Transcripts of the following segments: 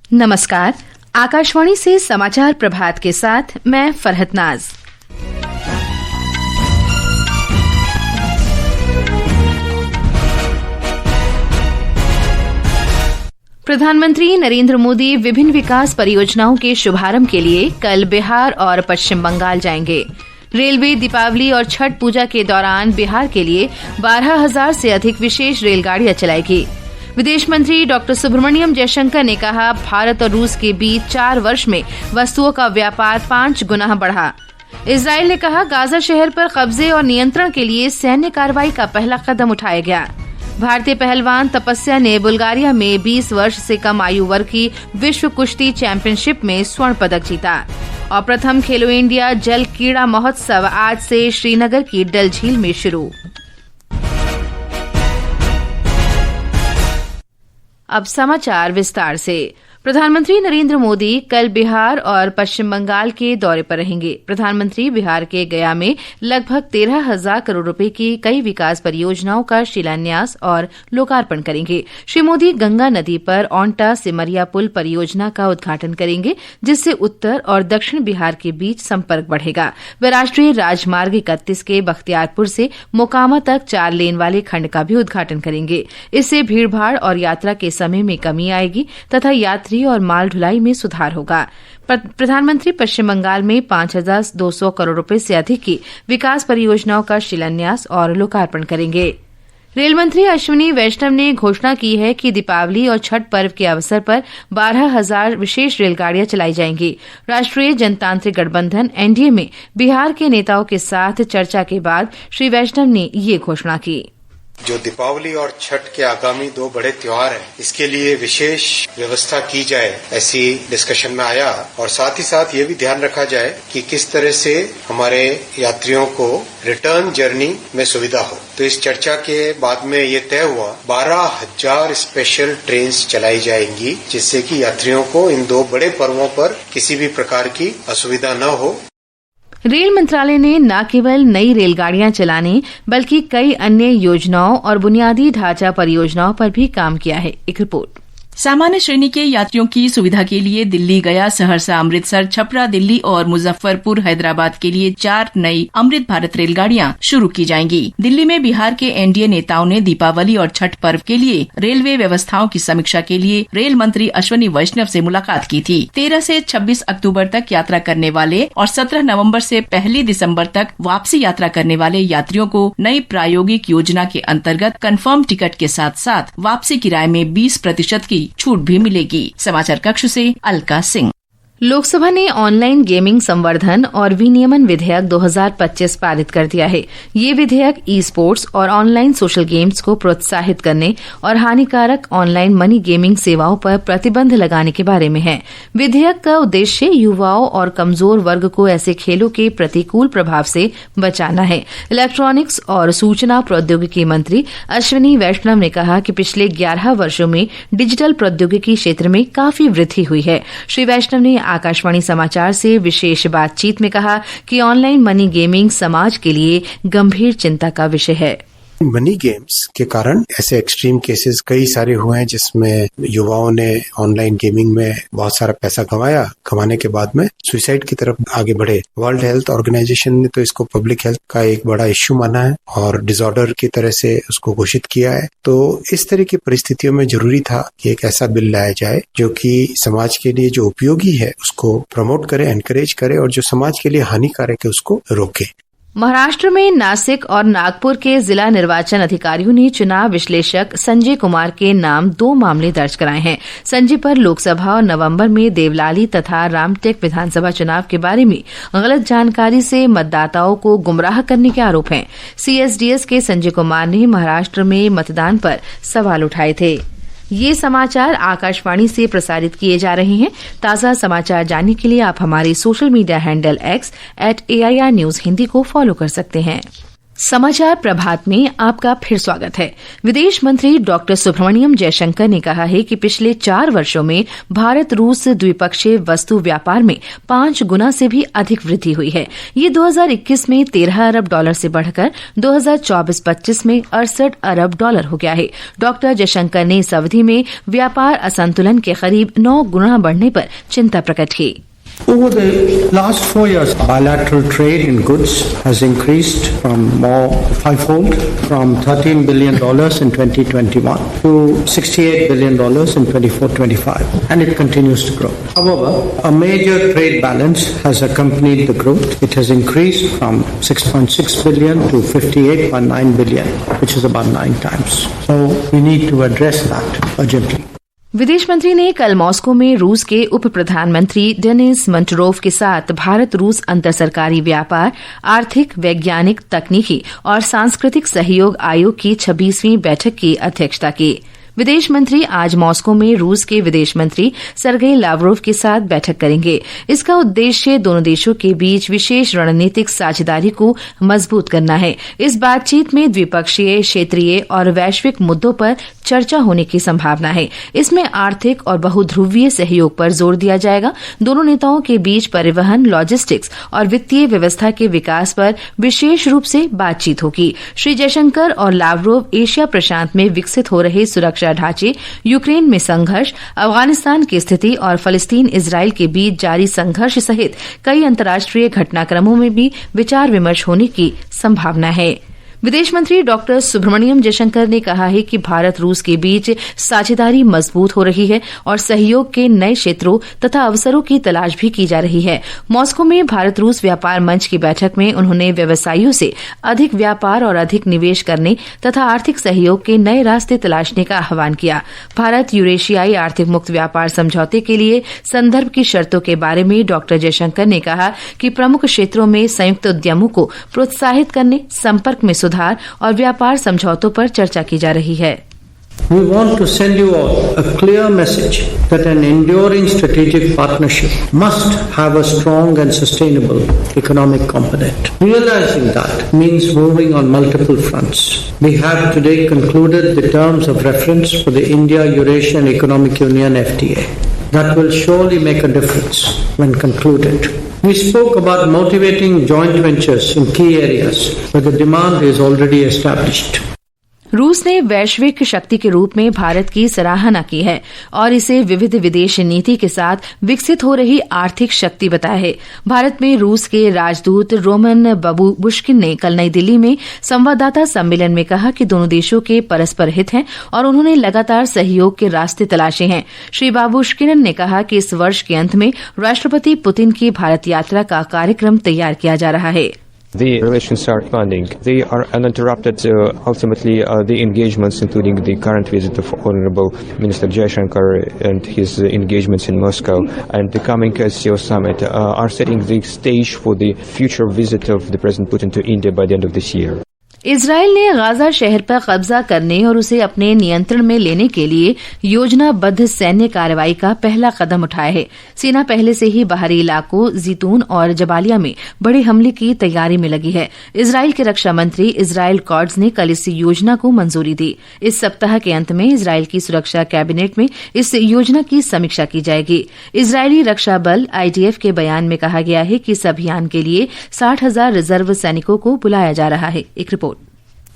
नमस्कार। आकाशवाणी से समाचार प्रभात के साथ मैं फरहत नाज। प्रधानमंत्री नरेंद्र मोदी विभिन्न विकास परियोजनाओं के शुभारंभ के लिए कल बिहार और पश्चिम बंगाल जाएंगे। रेलवे दीपावली और छठ पूजा के दौरान बिहार के लिए 12,000 से अधिक विशेष रेलगाड़ियां चलाएगी। विदेश मंत्री डॉक्टर सुब्रमण्यम जयशंकर ने कहा, भारत और रूस के बीच 4 वर्ष में वस्तुओं का व्यापार 5 गुना बढ़ा। इजरायल ने कहा, गाजा शहर पर कब्जे और नियंत्रण के लिए सैन्य कार्रवाई का पहला कदम उठाया गया। भारतीय पहलवान तपस्या ने बुल्गारिया में 20 वर्ष से कम आयु वर्ग की विश्व कुश्ती चैंपियनशिप में स्वर्ण पदक जीता। और प्रथम खेलो इंडिया जल क्रीड़ा महोत्सव आज से श्रीनगर की डल झील में शुरू। अब समाचार विस्तार से। प्रधानमंत्री नरेंद्र मोदी कल बिहार और पश्चिम बंगाल के दौरे पर रहेंगे। प्रधानमंत्री बिहार के गया में लगभग 13,000 करोड़ रुपए की कई विकास परियोजनाओं का शिलान्यास और लोकार्पण करेंगे। श्री मोदी गंगा नदी पर ओंटा सिमरिया पुल परियोजना का उद्घाटन करेंगे, जिससे उत्तर और दक्षिण बिहार के बीच संपर्क बढ़ेगा। वे राष्ट्रीय राजमार्ग 31 के बख्तियारपुर से मोकामा तक 4 लेन वाले खंड का भी उद्घाटन करेंगे। इससे भीड़भाड़ और यात्रा के समय में कमी आएगी तथा यात्री और माल ढुलाई में सुधार होगा। प्रधानमंत्री पश्चिम बंगाल में 5,200 करोड़ रुपए से अधिक की विकास परियोजनाओं का शिलान्यास और लोकार्पण करेंगे। रेल मंत्री अश्विनी वैष्णव ने घोषणा की है कि दीपावली और छठ पर्व के अवसर पर 12,000 विशेष रेलगाड़ियां चलाई जाएंगी। राष्ट्रीय जनतांत्रिक गठबंधन एनडीए में बिहार के नेताओं के साथ चर्चा के बाद श्री वैष्णव ने ये घोषणा की। जो दीपावली और छठ के आगामी 2 बड़े त्योहार हैं, इसके लिए विशेष व्यवस्था की जाए, ऐसी डिस्कशन में आया। और साथ ही साथ ये भी ध्यान रखा जाए कि किस तरह से हमारे यात्रियों को रिटर्न जर्नी में सुविधा हो। तो इस चर्चा के बाद में ये तय हुआ 12,000 स्पेशल ट्रेन चलाई जाएंगी, जिससे कि यात्रियों को इन 2 बड़े पर्वों पर किसी भी प्रकार की असुविधा न हो। रेल मंत्रालय ने न केवल नई रेलगाड़ियां चलाने बल्कि कई अन्य योजनाओं और बुनियादी ढांचा परियोजनाओं पर भी काम किया है। एक रिपोर्ट। सामान्य श्रेणी के यात्रियों की सुविधा के लिए दिल्ली गया, सहरसा, अमृतसर, छपरा दिल्ली और मुजफ्फरपुर हैदराबाद के लिए 4 नई अमृत भारत रेलगाड़ियां शुरू की जाएंगी। दिल्ली में बिहार के एनडीए नेताओं ने दीपावली और छठ पर्व के लिए रेलवे व्यवस्थाओं की समीक्षा के लिए रेल मंत्री अश्विनी वैष्णव से मुलाकात की थी। 13 से 26 अक्टूबर तक यात्रा करने वाले और 17 नवम्बर से 1 दिसम्बर तक वापसी यात्रा करने वाले यात्रियों को नई प्रायोगिक योजना के अंतर्गत कन्फर्म टिकट के साथ साथ वापसी किराए में 20% की छूट भी मिलेगी। समाचार कक्ष से अलका सिंह। लोकसभा ने ऑनलाइन गेमिंग संवर्धन और विनियमन विधेयक 2025 पारित कर दिया है। ये विधेयक ई स्पोर्ट्स और ऑनलाइन सोशल गेम्स को प्रोत्साहित करने और हानिकारक ऑनलाइन मनी गेमिंग सेवाओं पर प्रतिबंध लगाने के बारे में है। विधेयक का उद्देश्य युवाओं और कमजोर वर्ग को ऐसे खेलों के प्रतिकूल प्रभाव से बचाना है। इलेक्ट्रॉनिक्स और सूचना प्रौद्योगिकी मंत्री अश्विनी वैष्णव ने कहा कि पिछले 11 वर्षों में डिजिटल प्रौद्योगिकी क्षेत्र में काफी वृद्धि हुई है। श्री वैष्णव ने आकाशवाणी समाचार से विशेष बातचीत में कहा कि ऑनलाइन मनी गेमिंग समाज के लिए गंभीर चिंता का विषय है। मनी गेम्स के कारण ऐसे एक्सट्रीम केसेस कई सारे हुए हैं, जिसमें युवाओं ने ऑनलाइन गेमिंग में बहुत सारा पैसा कमाने के बाद में सुसाइड की तरफ आगे बढ़े। वर्ल्ड हेल्थ ऑर्गेनाइजेशन ने तो इसको पब्लिक हेल्थ का एक बड़ा इश्यू माना है और डिसऑर्डर की तरह से उसको घोषित किया है। तो इस तरह की परिस्थितियों में जरूरी था कि एक ऐसा बिल लाया जाए जो कि समाज के लिए जो उपयोगी है उसको प्रमोट करे, एनकरेज करे, और जो समाज के लिए हानिकारक है उसको रोके। महाराष्ट्र में नासिक और नागपुर के जिला निर्वाचन अधिकारियों ने चुनाव विश्लेषक संजय कुमार के नाम 2 मामले दर्ज कराए हैं। संजय पर लोकसभा और नवंबर में देवलाली तथा रामटेक विधानसभा चुनाव के बारे में गलत जानकारी से मतदाताओं को गुमराह करने के आरोप हैं। सीएसडीएस के संजय कुमार ने महाराष्ट्र में मतदान पर सवाल उठाए थे। ये समाचार आकाशवाणी से प्रसारित किए जा रहे हैं। ताज़ा समाचार जानने के लिए आप हमारे social media handle X @AIR News Hindi को फॉलो कर सकते हैं। समाचार प्रभात में आपका फिर स्वागत है। विदेश मंत्री डॉक्टर सुब्रमण्यम जयशंकर ने कहा है कि पिछले 4 वर्षों में भारत रूस द्विपक्षीय वस्तु व्यापार में 5 गुना से भी अधिक वृद्धि हुई है। ये 2021 में $13 अरब से बढ़कर 2024-25 में $68 अरब हो गया है। डॉक्टर जयशंकर ने इस अवधि में व्यापार असंतुलन के करीब 9 गुना बढ़ने पर चिंता प्रकट की। Over the last 4 years, bilateral trade in goods has increased from fivefold, from $13 billion in 2021 to $68 billion in 24-25, and it continues to grow. However, a major trade balance has accompanied the growth. It has increased from $6.6 billion to $58.9 billion, which is about 9 times. So we need to address that urgently. विदेश मंत्री ने कल Moscow में रूस के उप प्रधानमंत्री Dennis मंटरोव के साथ भारत रूस अंतर सरकारी व्यापार, आर्थिक, वैज्ञानिक, तकनीकी और सांस्कृतिक सहयोग आयोग की 26वीं बैठक की अध्यक्षता की। विदेश मंत्री आज मॉस्को में रूस के विदेश मंत्री सरगेई लावरोव के साथ बैठक करेंगे। इसका उद्देश्य दोनों देशों के बीच विशेष रणनीतिक साझेदारी को मजबूत करना है। इस बातचीत में द्विपक्षीय, क्षेत्रीय और वैश्विक मुद्दों पर चर्चा होने की संभावना है। इसमें आर्थिक और बहुध्रुवीय सहयोग पर जोर दिया जाएगा। दोनों नेताओं के बीच परिवहन, लॉजिस्टिक्स और वित्तीय व्यवस्था के विकास पर विशेष रूप से बातचीत होगी। श्री जयशंकर और लावरोव एशिया प्रशांत में विकसित हो रहे सुरक्षा ढांचे, यूक्रेन में संघर्ष, अफगानिस्तान की स्थिति और फलस्तीन इजराइल के बीच जारी संघर्ष सहित कई अंतर्राष्ट्रीय घटनाक्रमों में भी विचार विमर्श होने की संभावना है। विदेश मंत्री डॉक्टर सुब्रमण्यम जयशंकर ने कहा है कि भारत रूस के बीच साझेदारी मजबूत हो रही है और सहयोग के नए क्षेत्रों तथा अवसरों की तलाश भी की जा रही है। मॉस्को में भारत रूस व्यापार मंच की बैठक में उन्होंने व्यवसायियों से अधिक व्यापार और अधिक निवेश करने तथा आर्थिक सहयोग के नए रास्ते तलाशने का आह्वान किया। भारत यूरेशियाई आर्थिक मुक्त व्यापार समझौते के लिए संदर्भ की शर्तों के बारे में डॉक्टर जयशंकर ने कहा कि प्रमुख क्षेत्रों में संयुक्त उद्यमों को प्रोत्साहित करने, संपर्क में और व्यापार समझौतों पर चर्चा की जा रही है। We want to send you all a clear message that an enduring strategic partnership must have a strong and sustainable economic component. Realizing that means moving on multiple fronts. We have today concluded the terms of reference for the India-Eurasian Economic Union FTA. That will surely make a difference when concluded. We spoke about motivating joint ventures in key areas where the demand is already established. रूस ने वैश्विक शक्ति के रूप में भारत की सराहना की है और इसे विविध विदेश नीति के साथ विकसित हो रही आर्थिक शक्ति बताया है। भारत में रूस के राजदूत रोमन बाबुश्किन ने कल नई दिल्ली में संवाददाता सम्मेलन में कहा कि दोनों देशों के परस्पर हित हैं और उन्होंने लगातार सहयोग के रास्ते तलाशे हैं। श्री बाबुश्किन ने कहा कि इस वर्ष के अंत में राष्ट्रपति पुतिन की भारत यात्रा का कार्यक्रम तैयार किया जा रहा है। The relations are expanding. They are uninterrupted. Ultimately, the engagements, including the current visit of Honorable Minister Jaishankar and his engagements in Moscow and the coming SCO summit, are setting the stage for the future visit of the President Putin to India by the end of this year. Israel ने Gaza शहर पर कब्जा करने और उसे अपने नियंत्रण में लेने के लिए योजनाबद्ध सैन्य कार्रवाई का पहला कदम उठाया है। सेना पहले से ही बाहरी इलाकों ज़ैतून और जबालिया में बड़े हमले की तैयारी में लगी है। इजराइल के रक्षा मंत्री इजराइल कॉट्ज ने कल इस योजना को मंजूरी दी। इस सप्ताह के अंत में इजराइल की सुरक्षा कैबिनेट में इस योजना की समीक्षा की जाएगी। इजरायली रक्षा बल IDF के बयान में कहा गया है कि इस अभियान के लिए 60,000 रिजर्व सैनिकों को बुलाया जा रहा है। एक रिपोर्ट।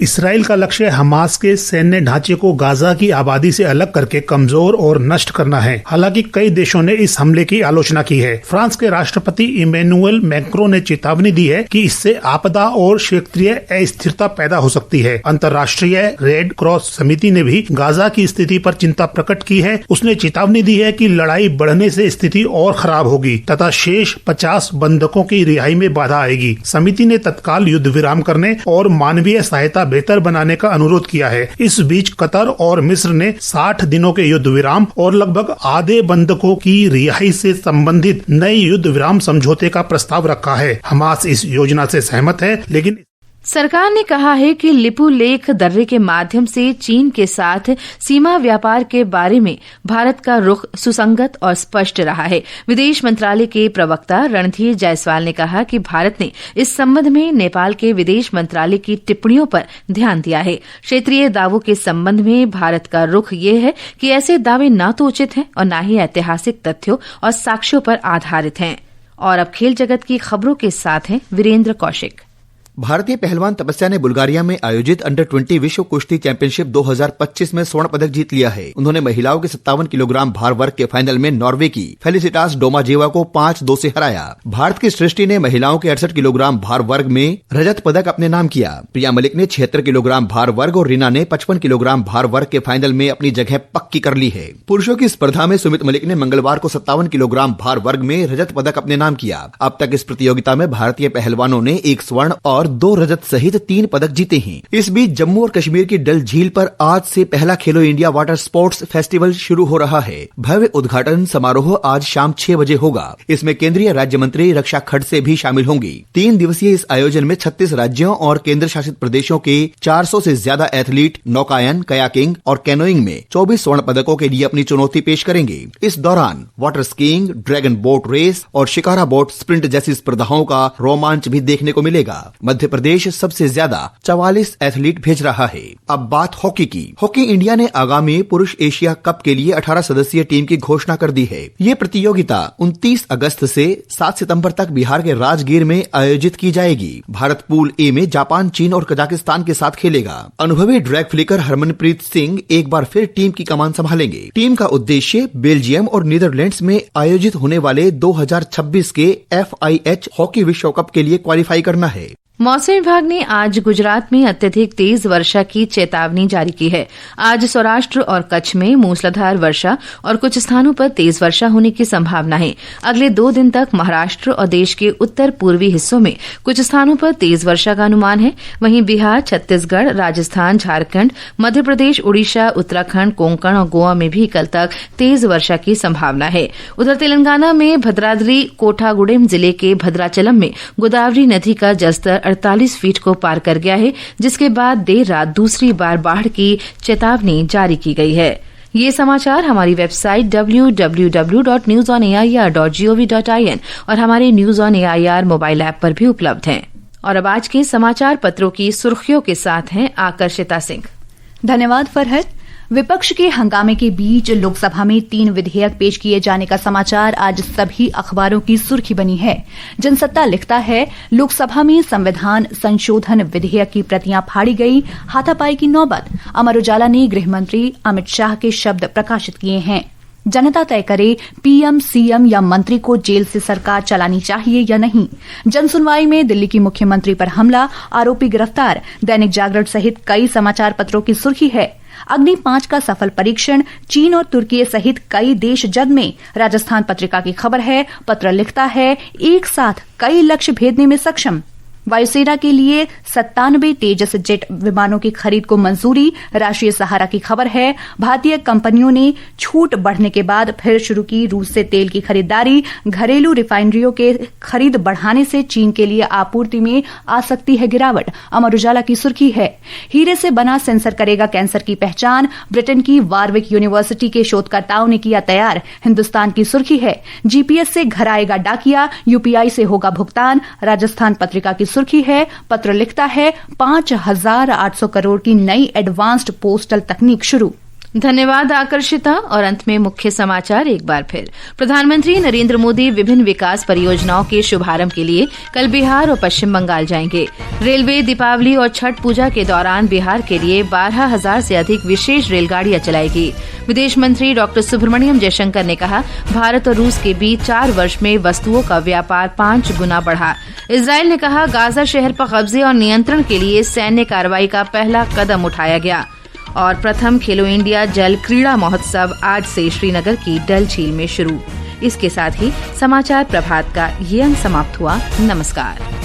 इसराइल का लक्ष्य हमास के सैन्य ढांचे को गाजा की आबादी से अलग करके कमजोर और नष्ट करना है। हालांकि कई देशों ने इस हमले की आलोचना की है। फ्रांस के राष्ट्रपति इमैनुअल मैक्रों ने चेतावनी दी है कि इससे आपदा और क्षेत्रीय अस्थिरता पैदा हो सकती है। अंतर्राष्ट्रीय रेड क्रॉस समिति ने भी गाजा की स्थिति पर चिंता प्रकट की है। उसने चेतावनी दी है कि लड़ाई बढ़ने से स्थिति और खराब होगी तथा शेष 50 बंधकों की रिहाई में बाधा आएगी। समिति ने तत्काल युद्ध विराम करने और मानवीय सहायता बेहतर बनाने का अनुरोध किया है। इस बीच कतर और मिस्र ने 60 दिनों के युद्ध विराम और लगभग आधे बंधकों की रिहाई से संबंधित नए युद्ध विराम समझौते का प्रस्ताव रखा है। हमास इस योजना से सहमत है, लेकिन सरकार ने कहा है कि लिपुलेख दर्रे के माध्यम से चीन के साथ सीमा व्यापार के बारे में भारत का रुख सुसंगत और स्पष्ट रहा है। विदेश मंत्रालय के प्रवक्ता रणधीर जायसवाल ने कहा कि भारत ने इस संबंध में नेपाल के विदेश मंत्रालय की टिप्पणियों पर ध्यान दिया है। क्षेत्रीय दावों के संबंध में भारत का रुख ये है कि ऐसे दावे न तो उचित हैं और न ही ऐतिहासिक तथ्यों और साक्ष्यों पर आधारित हैं। और अब खेल जगत की खबरों के साथ हैं वीरेंद्र कौशिक। भारतीय पहलवान तपस्या ने बुल्गारिया में आयोजित अंडर 20 विश्व कुश्ती चैंपियनशिप 2025 में स्वर्ण पदक जीत लिया है। उन्होंने महिलाओं के 57 किलोग्राम भार वर्ग के फाइनल में नॉर्वे की फेलिसिटास डोमाजेवा को 5-2 से हराया। भारत की सृष्टि ने महिलाओं के 68 किलोग्राम भार वर्ग में रजत पदक अपने नाम किया। प्रिया मलिक ने 76 किलोग्राम भार वर्ग और रीना ने 55 किलोग्राम भार वर्ग के फाइनल में अपनी जगह पक्की कर ली है। पुरुषों की स्पर्धा में सुमित मलिक ने मंगलवार को 57 किलोग्राम भार वर्ग में रजत पदक अपने नाम किया। अब तक इस प्रतियोगिता में भारतीय पहलवानों ने 1 स्वर्ण और 2 रजत सहित 3 पदक जीते हैं। इस बीच जम्मू और कश्मीर की डल झील पर आज से पहला खेलो इंडिया वाटर स्पोर्ट्स फेस्टिवल शुरू हो रहा है। भव्य उद्घाटन समारोह आज शाम 6 बजे होगा। इसमें केंद्रीय राज्य मंत्री रक्षा खड़से भी शामिल होंगी। 3 दिवसीय इस आयोजन में 36 राज्यों और केंद्र शासित प्रदेशों के 400 से ज्यादा एथलीट नौकायन, कयाकिंग और कैनोइंग में 24 स्वर्ण पदकों के लिए अपनी चुनौती पेश करेंगे। इस दौरान water skiing, dragon boat race और शिकारा बोट स्प्रिंट जैसी स्पर्धाओं का रोमांच भी देखने को मिलेगा। मध्य प्रदेश सबसे ज्यादा 44 एथलीट भेज रहा है। अब बात हॉकी की। हॉकी इंडिया ने आगामी पुरुष एशिया कप के लिए 18 सदस्यीय टीम की घोषणा कर दी है। ये प्रतियोगिता 29 अगस्त से 7 सितंबर तक बिहार के राजगीर में आयोजित की जाएगी। भारत पूल ए में जापान, चीन और कजाकिस्तान के साथ खेलेगा। अनुभवी ड्रैग फ्लिकर हरमनप्रीत सिंह एक बार फिर टीम की कमान संभालेंगे। टीम का उद्देश्य बेल्जियम और नीदरलैंड्स में आयोजित होने वाले 2026 के FIH हॉकी विश्व कप के लिए क्वालिफाई करना है। मौसम विभाग ने आज गुजरात में अत्यधिक तेज वर्षा की चेतावनी जारी की है। आज सौराष्ट्र और कच्छ में मूसलाधार वर्षा और कुछ स्थानों पर तेज वर्षा होने की संभावना है। अगले 2 दिन तक महाराष्ट्र और देश के उत्तर पूर्वी हिस्सों में कुछ स्थानों पर तेज वर्षा का अनुमान है। वहीं बिहार, छत्तीसगढ़, राजस्थान, झारखंड, मध्य प्रदेश, उड़ीसा, उत्तराखंड, कोंकण और गोवा में भी कल तक तेज वर्षा की संभावना है। उधर तेलंगाना में भद्राद्री कोठागुडेम जिले के भद्राचलम में गोदावरी नदी का जलस्तर 48 फीट को पार कर गया है, जिसके बाद देर रात दूसरी बार बाढ़ की चेतावनी जारी की गई है। ये समाचार हमारी वेबसाइट www.newsonair.gov.in और हमारे news on AIR mobile app पर भी उपलब्ध हैं। और अब आज के समाचार पत्रों की सुर्खियों के साथ हैं आकर्षिता सिंह। धन्यवाद फरहत। विपक्ष के हंगामे के बीच लोकसभा में 3 विधेयक पेश किए जाने का समाचार आज सभी अखबारों की सुर्खी बनी है। जनसत्ता लिखता है, लोकसभा में संविधान संशोधन विधेयक की प्रतियां फाड़ी गई, हाथापाई की नौबत। अमर उजाला ने गृह मंत्री अमित शाह के शब्द प्रकाशित किए हैं। जनता तय करे पीएम, सीएम या मंत्री को जेल से सरकार चलानी चाहिए या नहीं। जनसुनवाई में दिल्ली की मुख्यमंत्री पर हमला, आरोपी गिरफ्तार। दैनिक जागरण सहित कई समाचार पत्रों की सुर्खी है। अग्नि 5 का सफल परीक्षण, चीन और तुर्की सहित कई देश जद में। राजस्थान पत्रिका की खबर है। पत्र लिखता है, एक साथ कई लक्ष्य भेदने में सक्षम। वायुसेना के लिए 97 तेजस जेट विमानों की खरीद को मंजूरी। राष्ट्रीय सहारा की खबर है, भारतीय कंपनियों ने छूट बढ़ने के बाद फिर शुरू की रूस से तेल की खरीदारी। घरेलू रिफाइनरियों के खरीद बढ़ाने से चीन के लिए आपूर्ति में आ सकती है गिरावट। अमर उजाला की सुर्खी है, हीरे से बना सेंसर करेगा कैंसर की पहचान। ब्रिटेन की वारविक यूनिवर्सिटी के शोधकर्ताओं ने किया तैयार। हिंदुस्तान की सुर्खी है, जीपीएस से घर आएगा डाकिया, यूपीआई से होगा भुगतान। राजस्थान पत्रिका की सुर्खी है, पत्र लिखता है, 5,800 करोड़ की नई एडवांस्ड पोस्टल तकनीक शुरू। धन्यवाद आकर्षिता। और अंत में मुख्य समाचार एक बार फिर। प्रधानमंत्री नरेंद्र मोदी विभिन्न विकास परियोजनाओं के शुभारंभ के लिए कल बिहार और पश्चिम बंगाल जाएंगे। रेलवे दीपावली और छठ पूजा के दौरान बिहार के लिए 12,000 से अधिक विशेष रेलगाड़ियां चलाएगी। विदेश मंत्री डॉक्टर सुब्रमण्यम जयशंकर ने कहा, भारत और रूस के बीच 4 वर्ष में वस्तुओं का व्यापार 5 गुना बढ़ा। इजरायल ने कहा, गाजा शहर पर कब्जे और नियंत्रण के लिए सैन्य कार्रवाई का पहला कदम उठाया गया। और प्रथम खेलो इंडिया जल क्रीड़ा महोत्सव आज से श्रीनगर की डल झील में शुरू। इसके साथ ही समाचार प्रभात का ये अंक समाप्त हुआ। नमस्कार।